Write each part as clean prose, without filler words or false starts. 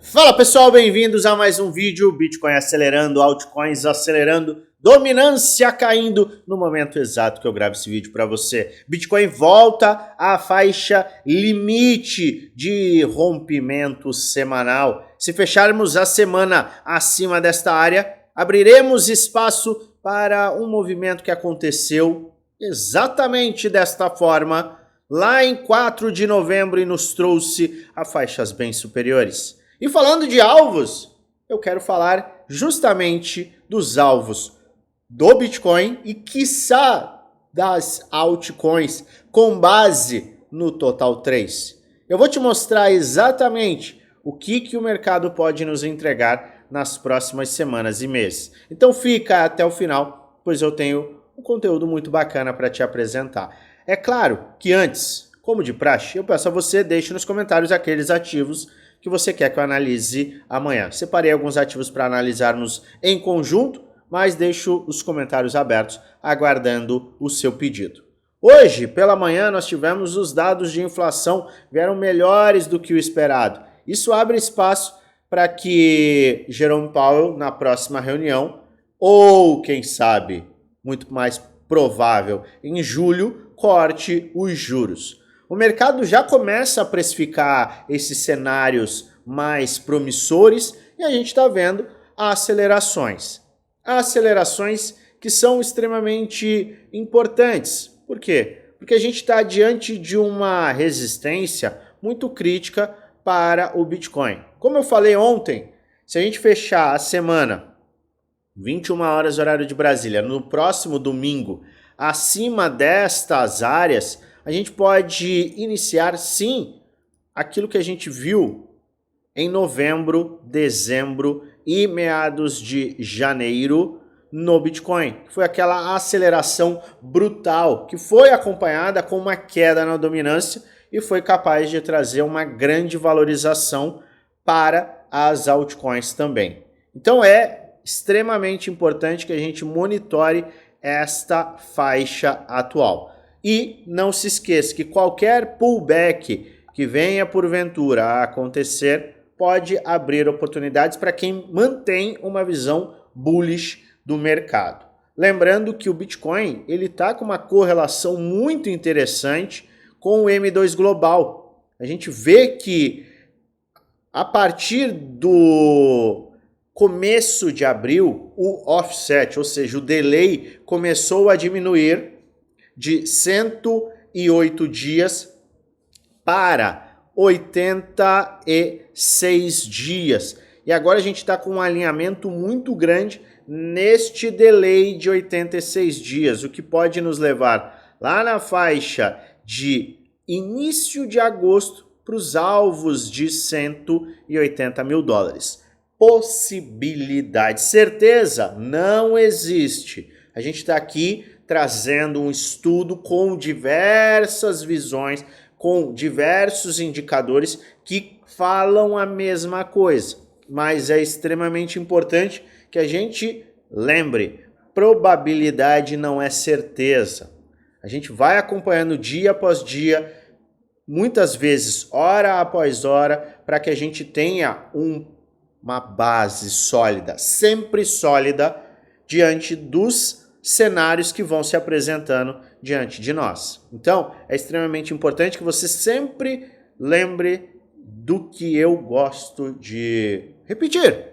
Fala pessoal, bem-vindos a mais um vídeo. Bitcoin acelerando, altcoins acelerando, dominância caindo no momento exato que eu gravo esse vídeo para você. Bitcoin volta à faixa limite de rompimento semanal. Se fecharmos a semana acima desta área, abriremos espaço para um movimento que aconteceu exatamente desta forma lá em 4 de novembro e nos trouxe a faixas bem superiores. E falando de alvos, eu quero falar justamente dos alvos do Bitcoin e quiçá das altcoins com base no Total 3. Eu vou te mostrar exatamente o que o mercado pode nos entregar nas próximas semanas e meses. Então fica até o final, pois eu tenho um conteúdo muito bacana para te apresentar. É claro que antes, como de praxe, eu peço a você deixe nos comentários aqueles ativos que você quer que eu analise amanhã. Separei alguns ativos para analisarmos em conjunto, mas deixo os comentários abertos, aguardando o seu pedido. Hoje, pela manhã, nós tivemos os dados de inflação, vieram melhores do que o esperado. Isso abre espaço para que Jerome Powell, na próxima reunião, ou quem sabe, muito mais provável, em julho, corte os juros. O mercado já começa a precificar esses cenários mais promissores e a gente está vendo acelerações. Acelerações que são extremamente importantes. Por quê? Porque a gente está diante de uma resistência muito crítica para o Bitcoin. Como eu falei ontem, se a gente fechar a semana, 21 horas horário de Brasília, no próximo domingo, acima destas áreas, a gente pode iniciar, sim, aquilo que a gente viu em novembro, dezembro e meados de janeiro no Bitcoin. Foi aquela aceleração brutal que foi acompanhada com uma queda na dominância e foi capaz de trazer uma grande valorização para as altcoins também. Então é extremamente importante que a gente monitore esta faixa atual. E não se esqueça que qualquer pullback que venha porventura a acontecer pode abrir oportunidades para quem mantém uma visão bullish do mercado. Lembrando que o Bitcoin ele está com uma correlação muito interessante com o M2 Global. A gente vê que a partir do começo de abril, o offset, ou seja, o delay, começou a diminuir de 108 dias para 86 dias. E agora a gente está com um alinhamento muito grande neste delay de 86 dias, o que pode nos levar lá na faixa de início de agosto para os alvos de 180 mil dólares. Possibilidade, certeza não existe. A gente está aqui trazendo um estudo com diversas visões, com diversos indicadores que falam a mesma coisa. Mas é extremamente importante que a gente lembre, probabilidade não é certeza. A gente vai acompanhando dia após dia, muitas vezes hora após hora, para que a gente tenha uma base sólida, sempre sólida, diante dos cenários que vão se apresentando diante de nós. Então, é extremamente importante que você sempre lembre do que eu gosto de repetir.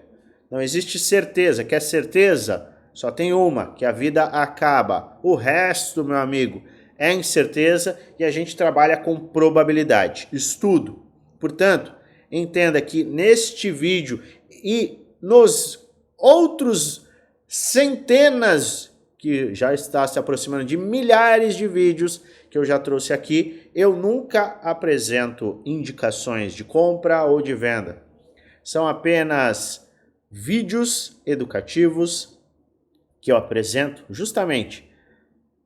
Não existe certeza. Quer certeza? Só tem uma, que a vida acaba. O resto, meu amigo, é incerteza e a gente trabalha com probabilidade. Estudo. Portanto, entenda que neste vídeo e nos outros centenas que já está se aproximando de milhares de vídeos que eu já trouxe aqui, eu nunca apresento indicações de compra ou de venda. São apenas vídeos educativos que eu apresento justamente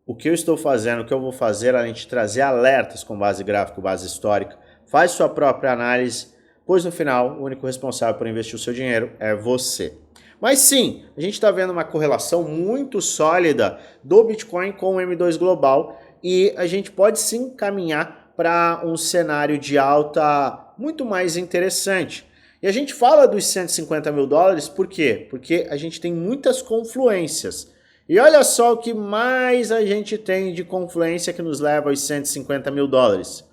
o que eu estou fazendo, o que eu vou fazer, além de trazer alertas com base gráfica, base histórica. Faz sua própria análise, pois no final o único responsável por investir o seu dinheiro é você. Mas sim, a gente está vendo uma correlação muito sólida do Bitcoin com o M2 Global e a gente pode sim caminhar para um cenário de alta muito mais interessante. E a gente fala dos 150 mil dólares por quê? Porque a gente tem muitas confluências. E olha só o que mais a gente tem de confluência que nos leva aos 150 mil dólares.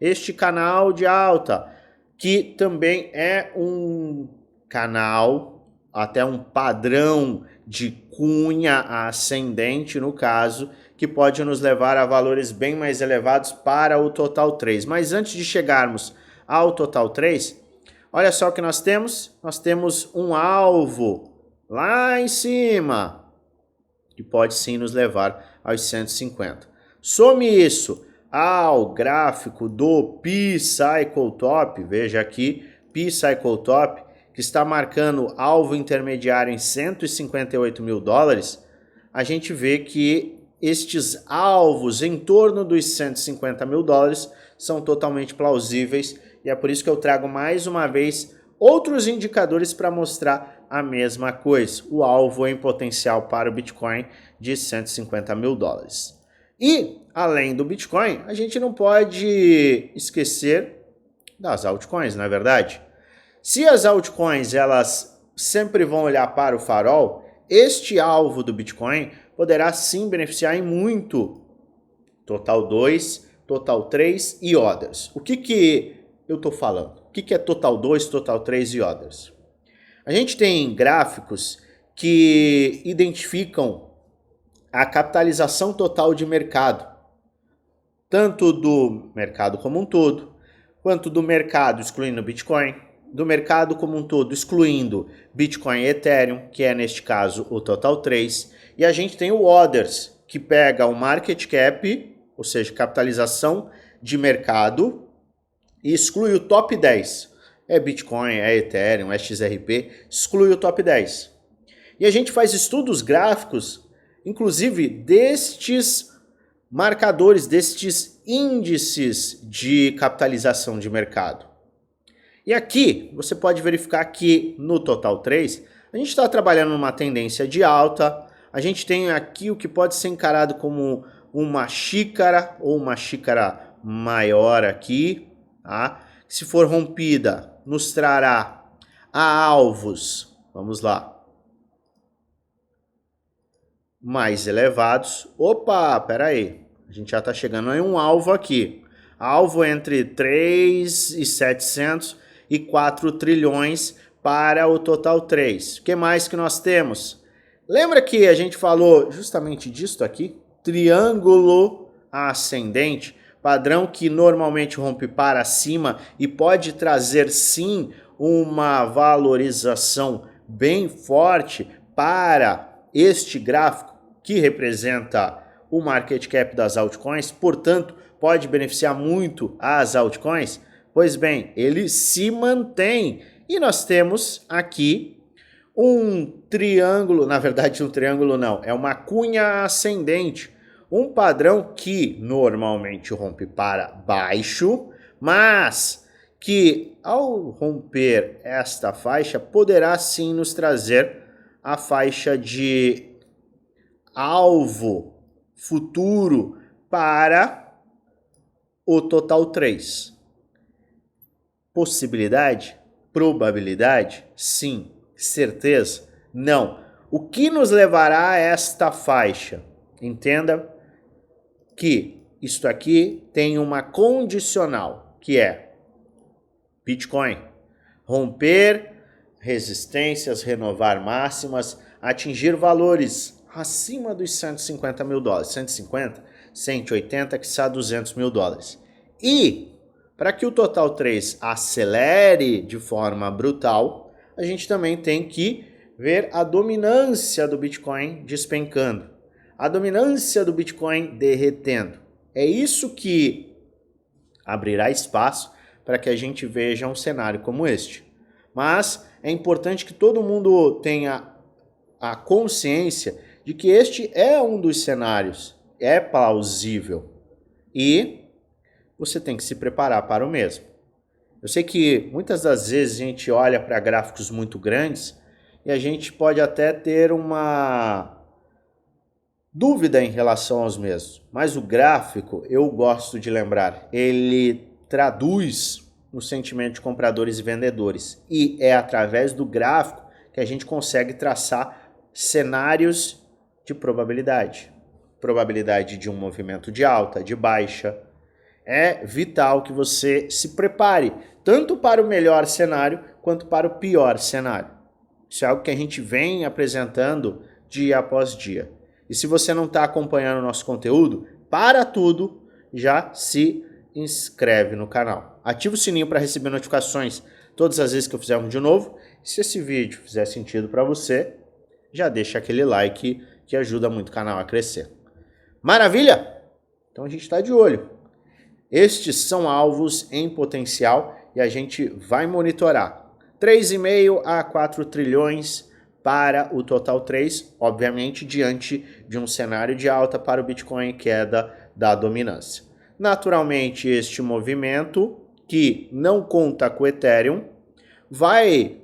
Este canal de alta, que também é um canal, até um padrão de cunha ascendente no caso, que pode nos levar a valores bem mais elevados para o total 3. Mas antes de chegarmos ao total 3, olha só o que nós temos. Nós temos um alvo lá em cima, que pode sim nos levar aos 150. Some isso ao gráfico do P-Cycle Top, veja aqui, P-Cycle Top, que está marcando alvo intermediário em 158 mil dólares, a gente vê que estes alvos em torno dos 150 mil dólares são totalmente plausíveis e é por isso que eu trago mais uma vez outros indicadores para mostrar a mesma coisa, o alvo em potencial para o Bitcoin de 150 mil dólares. E, além do Bitcoin, a gente não pode esquecer das altcoins, não é verdade? Se as altcoins elas sempre vão olhar para o farol, este alvo do Bitcoin poderá sim beneficiar em muito Total 2, Total 3 e Others. O que eu estou falando? O que é Total 2, Total 3 e Others? A gente tem gráficos que identificam a capitalização total de mercado, tanto do mercado como um todo, quanto do mercado excluindo Bitcoin, do mercado como um todo excluindo Bitcoin e Ethereum, que é neste caso o Total 3, e a gente tem o Others, que pega o market cap, ou seja, capitalização de mercado, e exclui o top 10. É Bitcoin, é Ethereum, é XRP, exclui o top 10. E a gente faz estudos gráficos, inclusive destes marcadores, destes índices de capitalização de mercado. E aqui você pode verificar que no Total 3, a gente está trabalhando numa tendência de alta, a gente tem aqui o que pode ser encarado como uma xícara ou uma xícara maior aqui, tá? Se for rompida, nos trará a alvos, vamos lá, mais elevados. Opa, peraí, a gente já está chegando em um alvo aqui. Alvo entre 3.700 e 4 trilhões para o Total 3. O que mais que nós temos? Lembra que a gente falou justamente disso aqui? Triângulo ascendente, padrão que normalmente rompe para cima e pode trazer sim uma valorização bem forte para este gráfico que representa o market cap das altcoins, portanto, pode beneficiar muito as altcoins. Pois bem, ele se mantém e nós temos aqui um triângulo, na verdade um triângulo não, é uma cunha ascendente, um padrão que normalmente rompe para baixo, mas que ao romper esta faixa poderá sim nos trazer a faixa de alvo futuro para o Total 3. Possibilidade? Probabilidade? Sim. Certeza? Não. O que nos levará a esta faixa? Entenda que isto aqui tem uma condicional, que é Bitcoin romper resistências, renovar máximas, atingir valores acima dos 150 mil dólares, 150, 180, quiçá 200 mil dólares. E para que o Total 3 acelere de forma brutal, a gente também tem que ver a dominância do Bitcoin despencando, a dominância do Bitcoin derretendo. É isso que abrirá espaço para que a gente veja um cenário como este. Mas é importante que todo mundo tenha a consciência de que este é um dos cenários, é plausível e você tem que se preparar para o mesmo. Eu sei que muitas das vezes a gente olha para gráficos muito grandes e a gente pode até ter uma dúvida em relação aos mesmos, mas o gráfico, eu gosto de lembrar, ele traduz no sentimento de compradores e vendedores. E é através do gráfico que a gente consegue traçar cenários de probabilidade. Probabilidade de um movimento de alta, de baixa. É vital que você se prepare, tanto para o melhor cenário, quanto para o pior cenário. Isso é algo que a gente vem apresentando dia após dia. E se você não está acompanhando o nosso conteúdo, para tudo, já se inscreve no canal. Ativa o sininho para receber notificações todas as vezes que eu fizer um vídeo novo. E se esse vídeo fizer sentido para você, já deixa aquele like que ajuda muito o canal a crescer. Maravilha? Então a gente está de olho. Estes são alvos em potencial e a gente vai monitorar. 3,5 a 4 trilhões para o Total 3, obviamente diante de um cenário de alta para o Bitcoin e queda da dominância. Naturalmente, este movimento, que não conta com o Ethereum, vai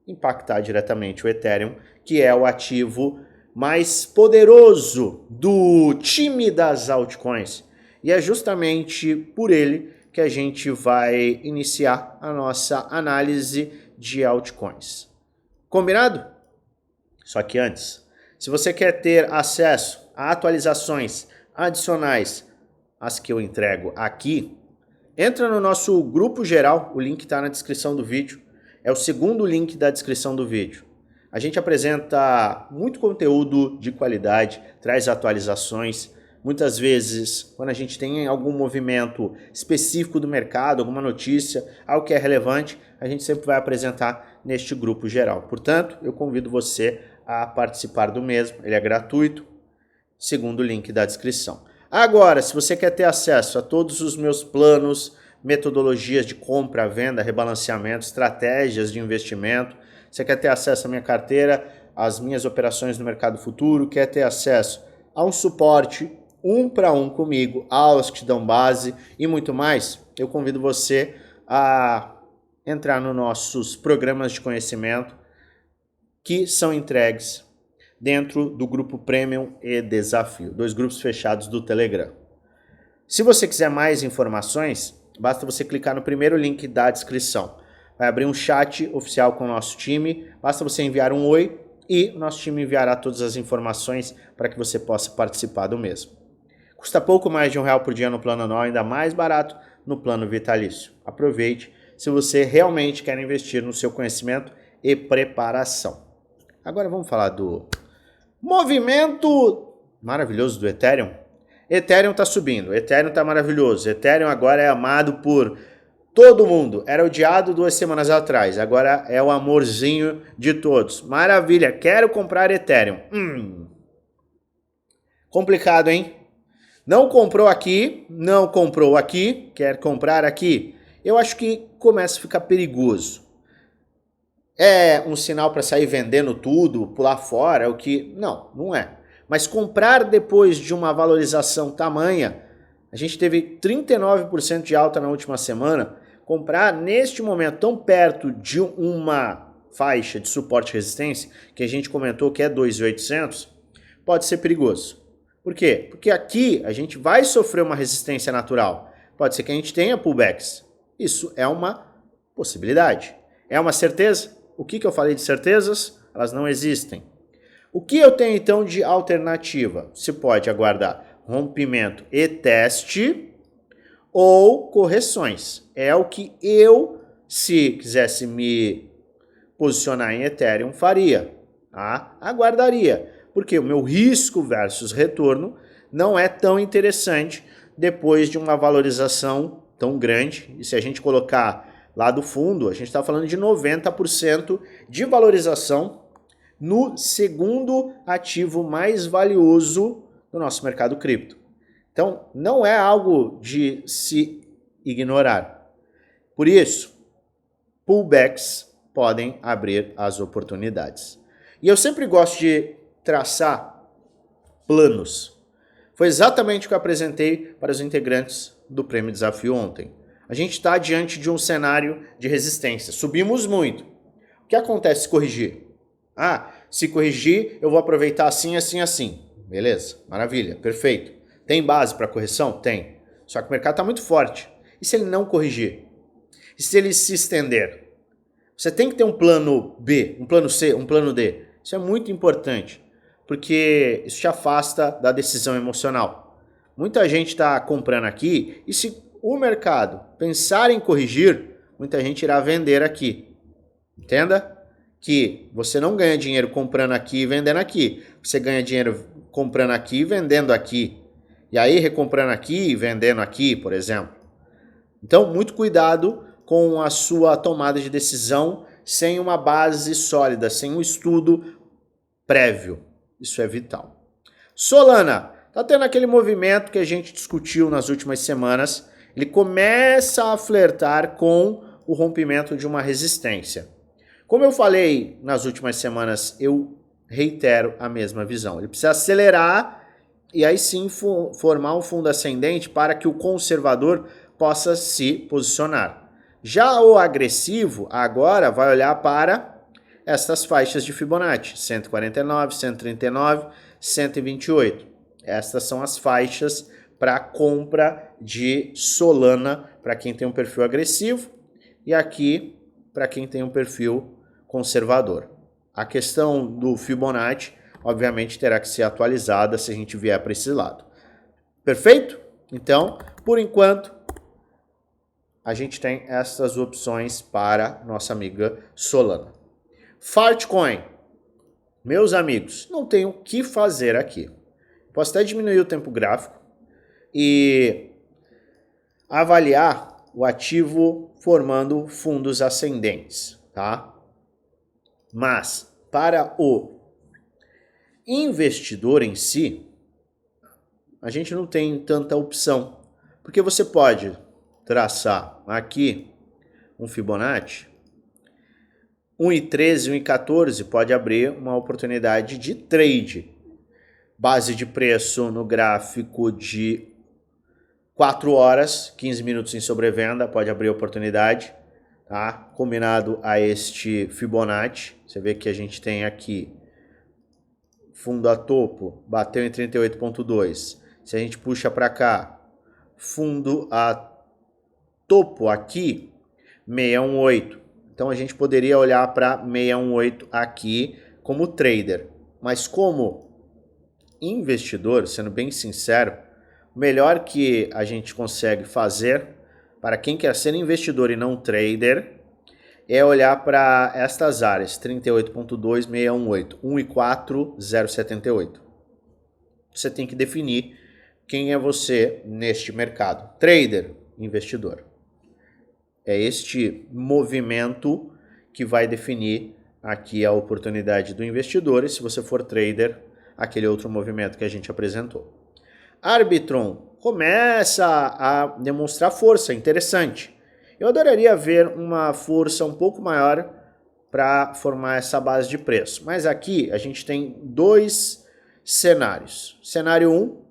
impactar diretamente o Ethereum, que é o ativo mais poderoso do time das altcoins. E é justamente por ele que a gente vai iniciar a nossa análise de altcoins. Combinado? Só que antes, se você quer ter acesso a atualizações adicionais às que eu entrego aqui, entra no nosso grupo geral, o link está na descrição do vídeo, é o segundo link da descrição do vídeo. A gente apresenta muito conteúdo de qualidade, traz atualizações. Muitas vezes, quando a gente tem algum movimento específico do mercado, alguma notícia, algo que é relevante, a gente sempre vai apresentar neste grupo geral. Portanto, eu convido você a participar do mesmo, ele é gratuito, segundo o link da descrição. Agora, se você quer ter acesso a todos os meus planos, metodologias de compra, venda, rebalanceamento, estratégias de investimento, você quer ter acesso à minha carteira, às minhas operações no mercado futuro, quer ter acesso a um suporte 1 para 1 comigo, aulas que te dão base e muito mais, eu convido você a entrar nos nossos programas de conhecimento que são entregues dentro do grupo Premium e Desafio, 2 grupos fechados do Telegram. Se você quiser mais informações, basta você clicar no primeiro link da descrição. Vai abrir um chat oficial com o nosso time, basta você enviar um oi e o nosso time enviará todas as informações para que você possa participar do mesmo. Custa pouco mais de R$1 por dia no plano anual, ainda mais barato no plano vitalício. Aproveite se você realmente quer investir no seu conhecimento e preparação. Agora vamos falar do movimento maravilhoso do Ethereum. Ethereum está subindo, Ethereum está maravilhoso, Ethereum agora é amado por todo mundo. Era odiado 2 semanas atrás, agora é o amorzinho de todos. Maravilha, quero comprar Ethereum. Complicado, hein? Não comprou aqui, não comprou aqui, quer comprar aqui. Eu acho que começa a ficar perigoso. É um sinal para sair vendendo tudo, pular fora, o que... Não, não é. Mas comprar depois de uma valorização tamanha, a gente teve 39% de alta na última semana, comprar neste momento tão perto de uma faixa de suporte e resistência, que a gente comentou que é 2.800, pode ser perigoso. Por quê? Porque aqui a gente vai sofrer uma resistência natural. Pode ser que a gente tenha pullbacks. Isso é uma possibilidade. É uma certeza? O que eu falei de certezas? Elas não existem. O que eu tenho então de alternativa? Se pode aguardar rompimento e teste ou correções. É o que eu, se quisesse me posicionar em Ethereum, faria. Tá? Aguardaria. Porque o meu risco versus retorno não é tão interessante depois de uma valorização tão grande. E se a gente colocar lá do fundo, a gente está falando de 90% de valorização no segundo ativo mais valioso do nosso mercado cripto. Então, não é algo de se ignorar. Por isso, pullbacks podem abrir as oportunidades. E eu sempre gosto de traçar planos. Foi exatamente o que eu apresentei para os integrantes do Prêmio Desafio ontem. A gente está diante de um cenário de resistência. Subimos muito. O que acontece se corrigir? Se corrigir, eu vou aproveitar assim, assim, assim. Beleza, maravilha, perfeito. Tem base para correção? Tem. Só que o mercado está muito forte. E se ele não corrigir? E se ele se estender? Você tem que ter um plano B, um plano C, um plano D. Isso é muito importante, porque isso te afasta da decisão emocional. Muita gente está comprando aqui e se o mercado pensar em corrigir, muita gente irá vender aqui. Entenda que você não ganha dinheiro comprando aqui e vendendo aqui. Você ganha dinheiro comprando aqui e vendendo aqui. E aí recomprando aqui e vendendo aqui, por exemplo. Então, muito cuidado com a sua tomada de decisão sem uma base sólida, sem um estudo prévio. Isso é vital. Solana, tá tendo aquele movimento que a gente discutiu nas últimas semanas. Ele começa a flertar com o rompimento de uma resistência. Como eu falei nas últimas semanas, eu reitero a mesma visão. Ele precisa acelerar e aí sim formar um fundo ascendente para que o conservador possa se posicionar. Já o agressivo agora vai olhar para estas faixas de Fibonacci, 149, 139, 128. Estas são as faixas para compra de Solana para quem tem um perfil agressivo e aqui para quem tem um perfil conservador. A questão do Fibonacci, obviamente, terá que ser atualizada se a gente vier para esse lado. Perfeito? Então, por enquanto, a gente tem essas opções para nossa amiga Solana. Fartcoin. Meus amigos, não tenho o que fazer aqui. Posso até diminuir o tempo gráfico e avaliar o ativo formando fundos ascendentes, tá? Mas, para o investidor em si, a gente não tem tanta opção. Porque você pode traçar aqui um Fibonacci, 1,13, 1,14 pode abrir uma oportunidade de trade. Base de preço no gráfico de 4 horas, 15 minutos em sobrevenda, pode abrir oportunidade. Tá? Combinado a este Fibonacci, você vê que a gente tem aqui fundo a topo, bateu em 38,2. Se a gente puxa para cá, fundo a topo aqui, 618. Então a gente poderia olhar para 618 aqui como trader. Mas como investidor, sendo bem sincero, o melhor que a gente consegue fazer para quem quer ser investidor e não trader, é olhar para estas áreas, 38.2, 618, 1,4, 0,78. Você tem que definir quem é você neste mercado. Trader, investidor. É este movimento que vai definir aqui a oportunidade do investidor e se você for trader, aquele outro movimento que a gente apresentou. Arbitron começa a demonstrar força, interessante. Eu adoraria ver uma força um pouco maior para formar essa base de preço. Mas aqui a gente tem dois cenários. Cenário 1,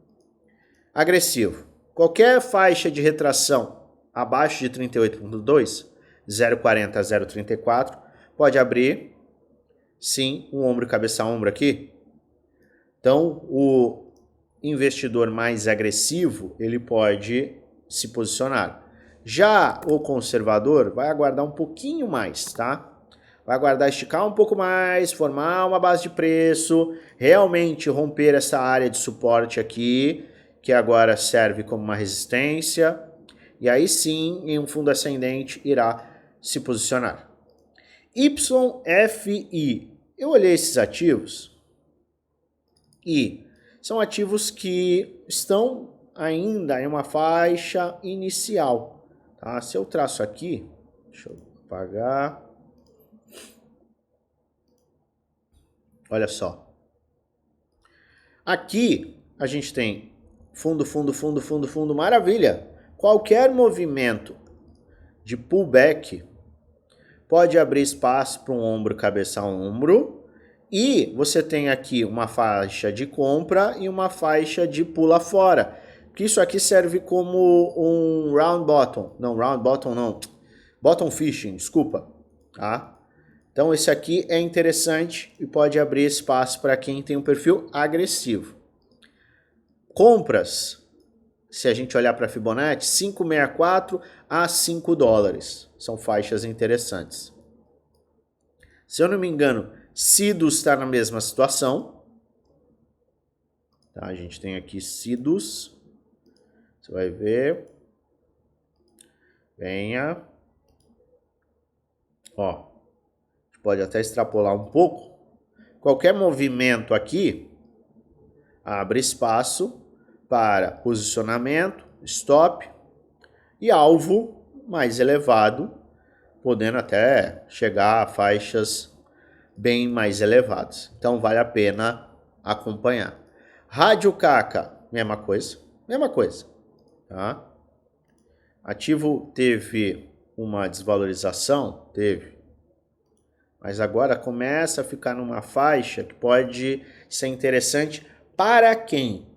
agressivo. Qualquer faixa de retração abaixo de 38.2, 0,40 a 0,34, pode abrir, sim, um ombro e cabeça a ombro aqui. Então, o investidor mais agressivo, ele pode se posicionar. Já o conservador vai aguardar um pouquinho mais, tá? Vai aguardar esticar um pouco mais, formar uma base de preço, realmente romper essa área de suporte aqui, que agora serve como uma resistência, e aí sim, em um fundo ascendente, irá se posicionar. YFI. Eu olhei esses ativos e são ativos que estão ainda em uma faixa inicial. Tá? Se eu traço aqui, deixa eu apagar. Olha só. Aqui a gente tem fundo, maravilha. Qualquer movimento de pullback pode abrir espaço para um ombro, cabeça a ombro. E você tem aqui uma faixa de compra e uma faixa de pula fora. Que isso aqui serve como um round bottom. Não, round bottom não. Bottom fishing, desculpa. Tá? Então esse aqui é interessante e pode abrir espaço para quem tem um perfil agressivo. Compras se a gente olhar para Fibonacci, 5,64 a 5 dólares. São faixas interessantes. Se eu não me engano, Sidus está na mesma situação. Tá, a gente tem aqui Sidus. Você vai ver. Venha. Ó, a gente pode até extrapolar um pouco. Qualquer movimento aqui abre espaço para posicionamento, stop e alvo mais elevado, podendo até chegar a faixas bem mais elevadas. Então vale a pena acompanhar. Rádio Caca, mesma coisa, tá? Ativo teve uma desvalorização, mas agora começa a ficar numa faixa que pode ser interessante para quem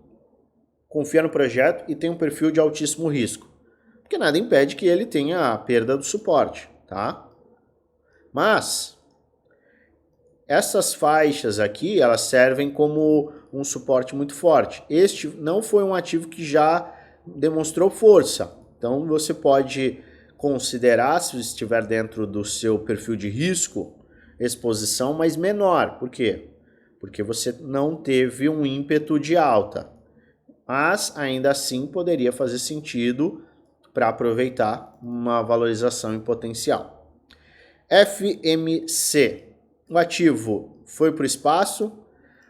confia no projeto e tem um perfil de altíssimo risco. Porque nada impede que ele tenha a perda do suporte, tá? Mas essas faixas aqui, elas servem como um suporte muito forte. Este não foi um ativo que já demonstrou força. Então você pode considerar, se estiver dentro do seu perfil de risco, exposição, mas menor. Por quê? Porque você não teve um ímpeto de alta. Mas ainda assim poderia fazer sentido para aproveitar uma valorização em potencial. FMC. O ativo foi para o espaço.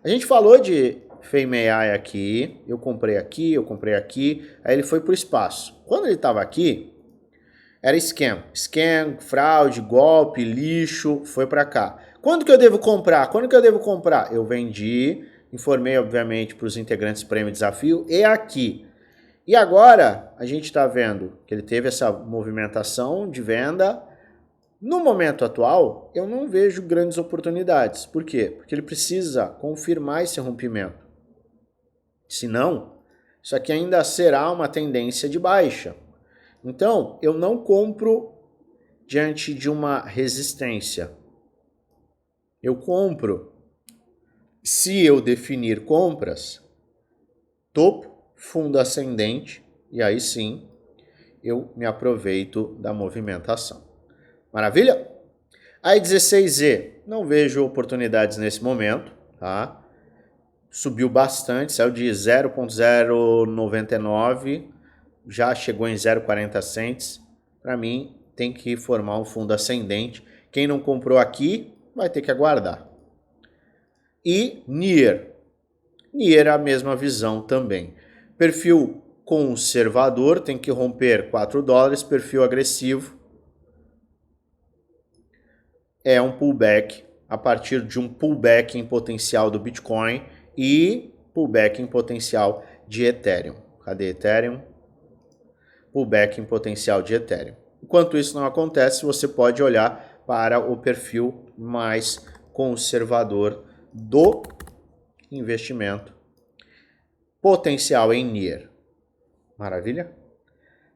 A gente falou de FEMEI aqui, eu comprei aqui, aí ele foi para o espaço. Quando ele estava aqui, era scam, fraude, golpe, lixo, foi para cá. Quando que eu devo comprar? Eu vendi, informei obviamente para os integrantes do Prêmio Desafio e aqui. E agora a gente está vendo que ele teve essa movimentação de venda. No momento atual, eu não vejo grandes oportunidades. Por quê? Porque ele precisa confirmar esse rompimento. Senão, isso aqui ainda será uma tendência de baixa. Então, eu não compro diante de uma resistência. Eu compro se eu definir compras, topo, fundo ascendente, e aí sim eu me aproveito da movimentação. Maravilha? Aí 16Z, não vejo oportunidades nesse momento, tá? Subiu bastante, saiu de 0,099, já chegou em 0,40 cents. Para mim, tem que formar um fundo ascendente. Quem não comprou aqui, vai ter que aguardar. E NIR. NIR é a mesma visão também. Perfil conservador, tem que romper 4 dólares. Perfil agressivo é um pullback a partir de um pullback em potencial do Bitcoin e pullback em potencial de Ethereum. Cadê Ethereum? Pullback em potencial de Ethereum. Enquanto isso não acontece, você pode olhar para o perfil mais conservador do investimento. Potencial em NIR. Maravilha?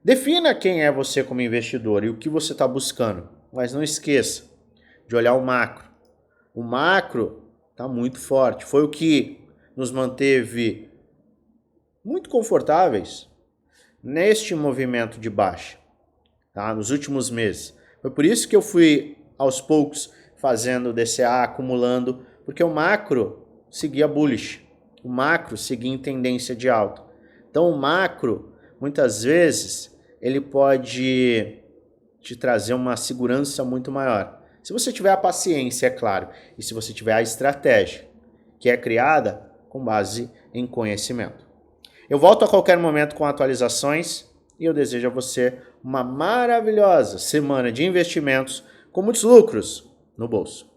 Defina quem é você como investidor e o que você está buscando. Mas não esqueça de olhar o macro. O macro está muito forte. Foi o que nos manteve muito confortáveis neste movimento de baixa, tá? Nos últimos meses. Foi por isso que eu fui aos poucos fazendo DCA, acumulando, porque o macro seguia bullish. O macro seguia em tendência de alta. Então o macro, muitas vezes, ele pode te trazer uma segurança muito maior. Se você tiver a paciência, é claro, e se você tiver a estratégia, que é criada com base em conhecimento. Eu volto a qualquer momento com atualizações e eu desejo a você uma maravilhosa semana de investimentos com muitos lucros no bolso.